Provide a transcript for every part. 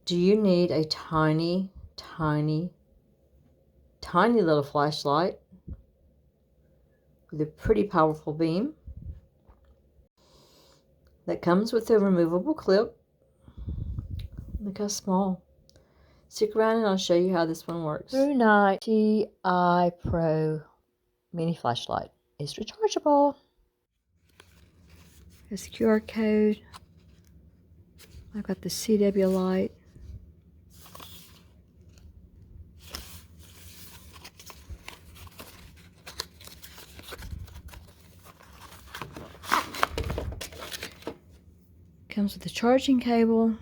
Do you need a tiny, tiny, tiny little flashlight with a pretty powerful beam that comes with a removable clip? Look how small. Stick around and I'll show you how this one works. Thrunite TI Pro mini flashlight is rechargeable. This QR code. I've got the CW light. Comes with a charging cable.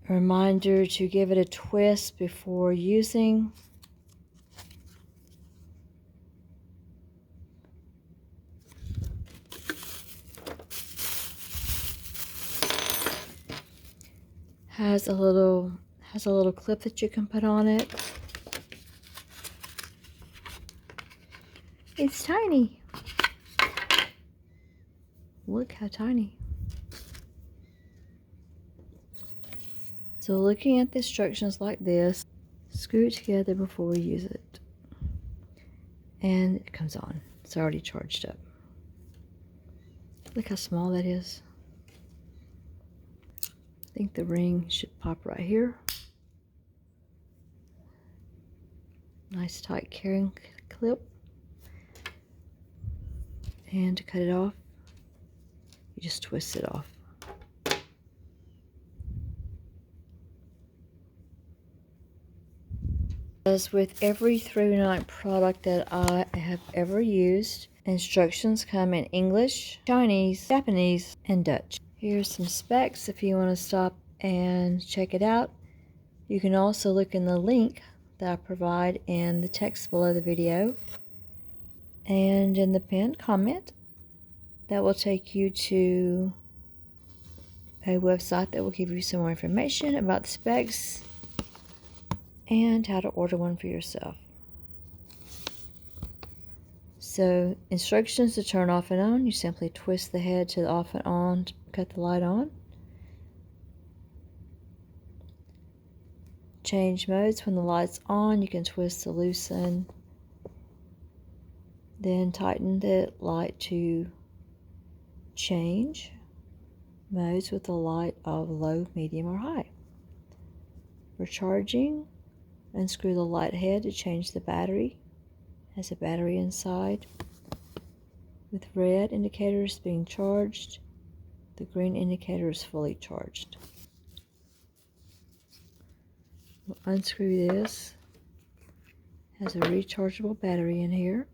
A reminder to give it a twist before using. Has a little clip that you can put on it. It's tiny. Look how tiny. So looking at the instructions like this, screw it together before we use it. And it comes on. It's already charged up. Look how small that is. I think the ring should pop right here. Nice tight carrying clip. And to cut it off, you just twist it off. As with every Thrunite product that I have ever used, instructions come in English, Chinese, Japanese, and Dutch. Here's some specs if you want to stop and check it out. You can also look in the link that I provide in the text below the video and in the pinned comment. That will take you to a website that will give you some more information about the specs and how to order one for yourself. So, instructions to turn off and on. You simply twist the head to the off and on to cut the light on. Change modes when the light's on. You can twist to loosen. Then tighten the light to change modes with the light of low, medium, or high. For charging, unscrew the light head to change the battery. It has a battery inside with red indicators being charged. The green indicator is fully charged. We'll unscrew this. It has a rechargeable battery in here.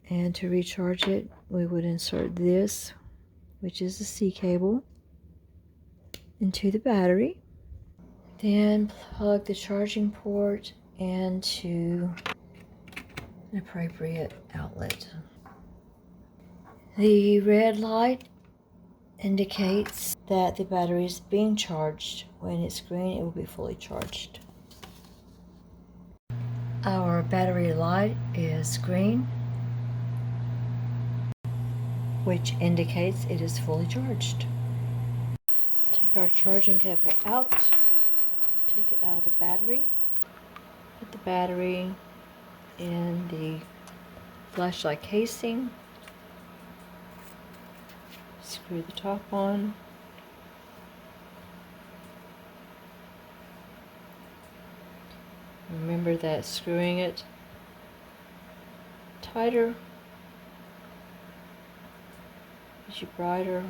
And to recharge it, we would insert this, which is the C cable, into the battery. Then plug the charging port into an appropriate outlet. The red light indicates that the battery is being charged. When it's green, it will be fully charged. Our battery light is green, which indicates it is fully charged. Take our charging cable out, take it out of the battery, put the battery in the flashlight casing, screw the top on, remember that screwing it tighter gives you brighter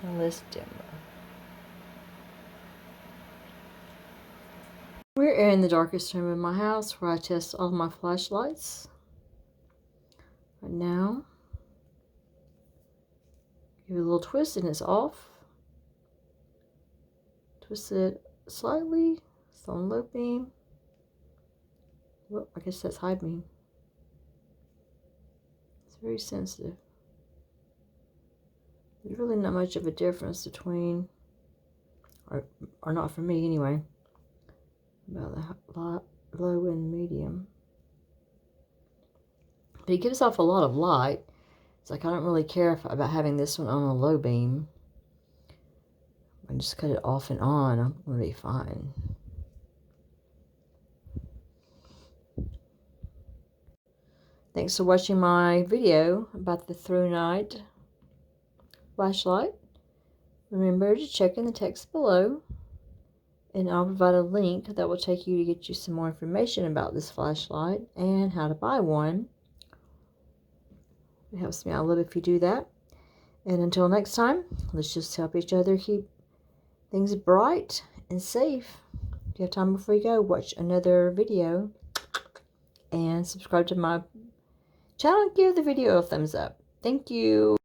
and less dimmer. We're in the darkest room in my house where I test all my flashlights. Right now, give it a little twist and it's off. Twist it slightly, it's on low beam. Well, I guess that's high beam. It's very sensitive. There's really not much of a difference between, or not for me anyway, about the low and medium. But it gives off a lot of light. It's like I don't really care about having this one on a low beam. I just cut it off and on. I'm going to be fine. Thanks for watching my video about the Thrunite flashlight. Remember to check in the text below, and I'll provide a link that will take you to get you some more information about this flashlight and how to buy one. It helps me out a little if you do that. And until next time, let's just help each other keep things bright and safe. If you have time before you go, watch another video and subscribe to my channel and give the video a thumbs up. Thank you.